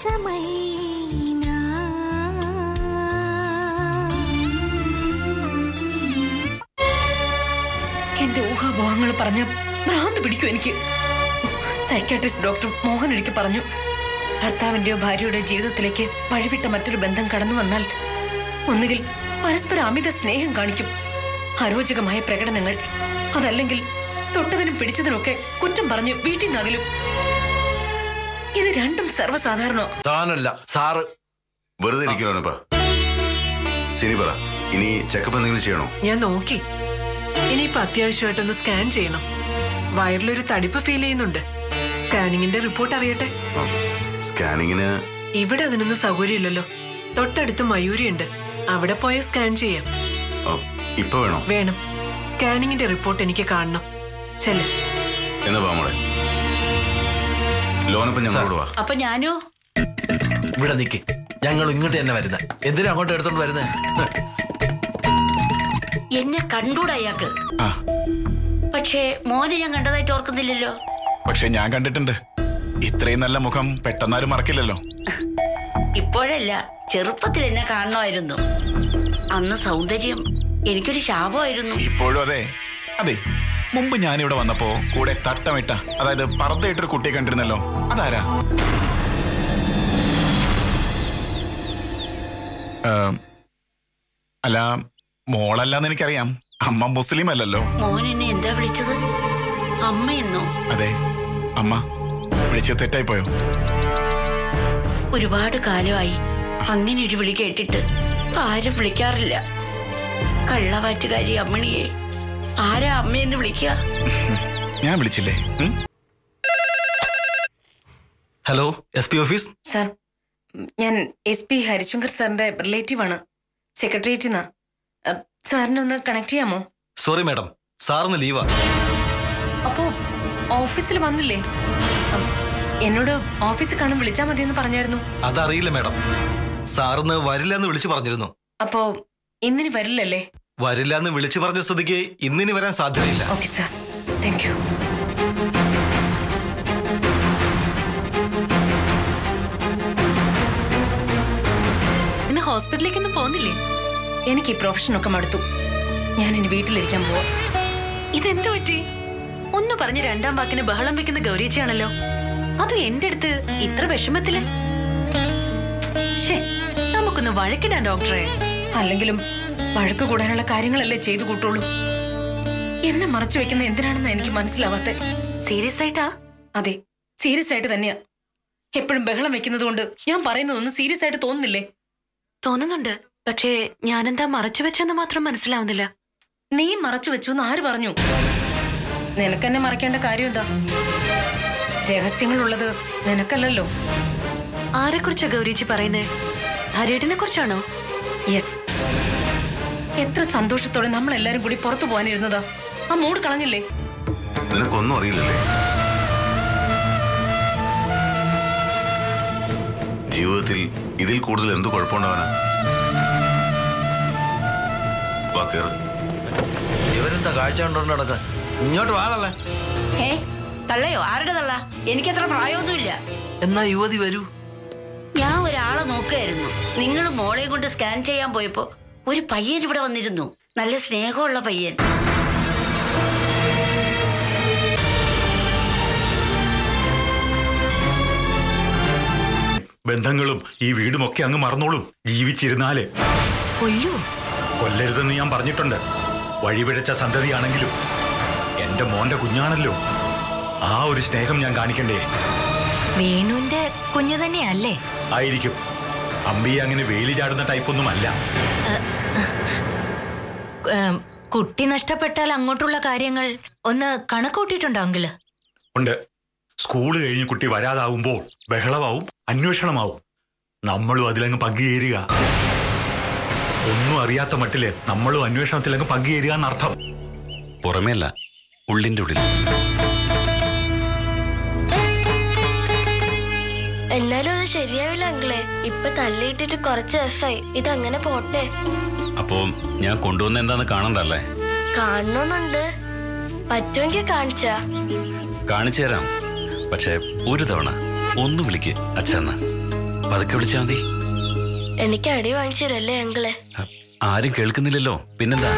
എന്റെ ഊഹാപോഹങ്ങൾ പറഞ്ഞ ഭ്രാന്ത് പിടിക്കും എനിക്ക്. സൈക്യാട്രിസ്റ്റ് ഡോക്ടർ മോഹൻ ഒരിക്കൽ പറഞ്ഞു, ഭർത്താവിന്റെയോ ഭാര്യയുടെയോ ജീവിതത്തിലേക്ക് വഴിവിട്ട മറ്റൊരു ബന്ധം കടന്നു വന്നാൽ ഒന്നുകിൽ പരസ്പര അമിത സ്നേഹം കാണിക്കും, അരോചകമായ പ്രകടനങ്ങൾ, അതല്ലെങ്കിൽ തൊട്ടതിനും പിടിച്ചതിനൊക്കെ കുറ്റം പറഞ്ഞ് വീട്ടിൽ നിന്നകലും. ഇത് രണ്ടും സർവ്വസാധാരണ. താനല്ല സാറ് വെറുതെ ഇരിക്കണോപ്പാ. ശരി പറ, ഇനി ചെക്കപ്പ് എന്തെങ്കിലും ചെയ്യണോ? ഞാൻ നോക്കി. ഇനിയിപ്പോ അത്യാവശ്യമായിട്ടൊന്ന് സ്കാൻ ചെയ്യണം. വയറിലൊരു തടിപ്പ് ഫീൽ ചെയ്യുന്നുണ്ട്. സ്കാനിങ്ങിന്റെ റിപ്പോർട്ട് അറിയട്ടെ. സ്കാനിങ്ങിന് ഇവിടെ അതിനൊന്നും സൗകര്യമില്ലല്ലോ. തൊട്ടടുത്ത് മയൂരി ഉണ്ട്, അവിടെ പോയ സ്കാൻ ചെയ്യാം. ഇപ്പൊ വേണോ? വേണം. സ്കാനിങ്ങിന്റെ റിപ്പോർട്ട് എനിക്ക് കാണണം. ചെല്ല്. എന്നാ മോളെ, ലോനപ്പം ഞങ്ങളോട് വാ. അപ്പൊ ഞാനോ? ഇവിടെ നിക്ക്, ഞങ്ങൾ ഇങ്ങോട്ട് തന്നെ വരുന്നത്. എന്തിനാ അങ്ങോട്ട് എടുത്തോണ്ട് വരുന്നത്? എന്നെ കണ്ടൂടാ അയാൾക്ക്. പക്ഷേ മോനെ ഞാൻ കണ്ടതായിട്ട് ഓർക്കുന്നില്ലല്ലോ. പക്ഷെ ഞാൻ കണ്ടിട്ടുണ്ട്. ഇത്രയും നല്ല മുഖം പെട്ടെന്നാരും മറക്കില്ലല്ലോ. ഇപ്പോഴല്ല, ചെറുപ്പത്തിൽ എന്നെ കാണണമായിരുന്നു. അന്ന് സൗന്ദര്യം എനിക്കൊരു ശാപമായിരുന്നു. ഇപ്പോഴും അതെ. അതെ, മുമ്പ് ഞാനിവിടെ വന്നപ്പോ കൂടെ തട്ടമിട്ട, അതായത് പർദ്ദയിട്ടൊരു കുട്ടിയെ കണ്ടിരുന്നല്ലോ. അതാരാ? അല്ല, മോളല്ലാന്ന് എനിക്കറിയാം. അമ്മ മുസ്ലിം അല്ലല്ലോ. മോൻ എന്നെ എന്താ വിളിച്ചത്? അമ്മയെന്നോ? അതെ, അമ്മ. വിളിച്ചത് തെറ്റായി പോയോ? ഒരുപാട് കാലമായി അങ്ങനെ ഒരു വിളി കേട്ടിട്ട്. ആരും വിളിക്കാറില്ല. കള്ളവാറ്റുകാരി അമ്മണിയെ ആരാ അമ്മയെന്ന് വിളിക്കുക? ഞാൻ വിളിച്ചില്ലേ? Hello, SP office. സാർ, ഞാൻ SP ഹരിശങ്കർ സാറിന്റെ റിലേറ്റീവാണ്. സെക്രട്ടേറിയറ്റിൽ നിന്നാ. സാറിനൊന്ന് കണക്ട് ചെയ്യാമോ? സോറി മാഡം, സാറിന് ലീവാ. അപ്പോ ഓഫീസിൽ വന്നില്ലേ? എന്നോട് ഓഫീസിൽ കാണാൻ വിളിച്ചാൽ മതിയെന്ന് പറഞ്ഞായിരുന്നു. അതറിയില്ല മാഡം, സാറിന് വരില്ലെന്ന് വിളിച്ചു പറഞ്ഞിരുന്നു. അപ്പോ ഇന്നിനി വരില്ലല്ലേ? വരില്ലെന്ന് വിളിച്ചു പറഞ്ഞ സ്ഥിതിക്ക് ഇന്നിനി വരാൻ സാധ്യതയില്ല. Okay sir, thank you. ഇന്ന് ഹോസ്പിറ്റലിലേക്കൊന്നും പോകുന്നില്ലേ? എനിക്ക് ഈ പ്രൊഫഷനൊക്കെ മടുത്തു. ഞാൻ ഇനി വീട്ടിലിരിക്കാൻ പോവാ. ഇതെന്ത് പറ്റി? ഒന്ന് പറഞ്ഞ് രണ്ടാം വാക്കിന് ബഹളം വെക്കുന്ന ഗൗരിയച്ചയാണല്ലോ. അതും എന്റെ അടുത്ത് ഇത്ര വിഷമത്തില്. നമുക്കൊന്ന് വഴക്കിടാൻ ഡോക്ടറെ. അല്ലെങ്കിലും വഴക്ക് കൂടാനുള്ള കാര്യങ്ങളല്ലേ ചെയ്തു കൂട്ടുള്ളൂ. എന്നെ മറച്ചു വെക്കുന്ന എന്തിനാണെന്ന് എനിക്ക് മനസ്സിലാവാത്തെ. സീരിയസ് ആയിട്ടാ? അതെ, സീരിയസ് ആയിട്ട് തന്നെയാ. എപ്പോഴും ബഹളം വെക്കുന്നത് കൊണ്ട് ഞാൻ പറയുന്നതൊന്നും സീരിയസ് ആയിട്ട് തോന്നുന്നില്ലേ? തോന്നുന്നുണ്ട്. പക്ഷേ ഞാനെന്താ മറച്ചു വെച്ചെന്ന് മാത്രം മനസ്സിലാവുന്നില്ല. നീ മറച്ചു വെച്ചു എന്ന് ആര് പറഞ്ഞു? നിനക്കെന്നെ മറക്കേണ്ട കാര്യം എന്താ? രഹസ്യങ്ങളുള്ളത് നിനക്കല്ലല്ലോ. ആരെക്കുറിച്ചാ ഗൗരിച്ചി പറയുന്നേ? ഹരിയേട്ടനെ കുറിച്ചാണോ? യെസ്. എത്ര സന്തോഷത്തോടെ നമ്മൾ എല്ലാരും കൂടി പുറത്തു പോകാനിരുന്നതാ. ആ മൂഡ് കളഞ്ഞില്ലേ? നിനക്കൊന്നും അറിയില്ലല്ലേ? ജീവിതത്തിൽ ഇതിൽ കൂടുതൽ എന്ത് കുഴപ്പമുണ്ടാവാനാ? ഇവരെന്താ കാഴ്ച കണ്ടോണ്ട് നടക്കാൻ? ഇങ്ങോട്ട് വാളല്ലേ. തള്ളയോ? ആരുടെ തള്ള? എനിക്കത്ര പ്രായമൊന്നുമില്ല. എന്നാ യുവതി വരൂ. ഞാൻ ഒരാളെ നോക്കുകയായിരുന്നു. നിങ്ങൾ മോളെ കൊണ്ട് സ്കാൻ ചെയ്യാൻ പോയപ്പോ ഒരു പയ്യൻ ഇവിടെ വന്നിരുന്നു. നല്ല സ്നേഹമുള്ള പയ്യൻ. ബന്ധങ്ങളും ഈ വീടുമൊക്കെ അങ്ങ് മറന്നോളും. ജീവിച്ചിരുന്നാല് കൊല്ലരുതെന്ന് ഞാൻ പറഞ്ഞിട്ടുണ്ട്. വഴിപിഴച്ച സന്തതിയാണെങ്കിലും എന്റെ മോന്റെ കുഞ്ഞാണല്ലോ. ആ ഒരു സ്നേഹം ഞാൻ കാണിക്കണ്ടേ? വേണുവിന്റെ കുഞ്ഞു തന്നെയല്ലേ? ആയിരിക്കും. അമ്പി അങ്ങനെ വേലി ചാടുന്ന ടൈപ്പൊന്നും അല്ല. കുട്ടി നഷ്ടപ്പെട്ടാൽ അങ്ങോട്ടുള്ള കാര്യങ്ങൾ ഒന്ന് കണക്കൂട്ടിയിട്ടുണ്ടോ? ഉണ്ട്. സ്കൂള് കഴിഞ്ഞ് കുട്ടി വരാതാവുമ്പോൾ ബഹളമാവും, അന്വേഷണമാവും. നമ്മളും അതിലങ്ങ് പങ്കുചേരുക. ഒന്നും അറിയാത്ത മട്ടില് നമ്മളും അന്വേഷണത്തിലങ്ങ് പങ്കുചേരുക എന്നർത്ഥം. പുറമേല്ല, ഉള്ളിന്റെ ഉള്ളിൽ. എന്നാലും അത് ശരിയാവില്ല അങ്കിളെ. ഇപ്പൊ തള്ളിയിട്ടിട്ട് കുറച്ച് ദിവസമായി. ഇതങ്ങനെ പോട്ടെ. അപ്പോ ഞാൻ കൊണ്ടുവന്ന എന്താന്ന് കാണണ്ടല്ലേ? കാണണമെന്നുണ്ട്. പറ്റുമെങ്കിൽ കാണിച്ചു തരാം. പക്ഷെ ഒരു തവണ ഒന്ന് വിളിക്ക് അച്ഛന്ന്. പതുക്കെ വിളിച്ചാ മതി. എനിക്ക് അടി വാങ്ങിച്ചു തരല്ലേ അങ്കിളെ? ആരും കേൾക്കുന്നില്ലല്ലോ, പിന്നെന്താ?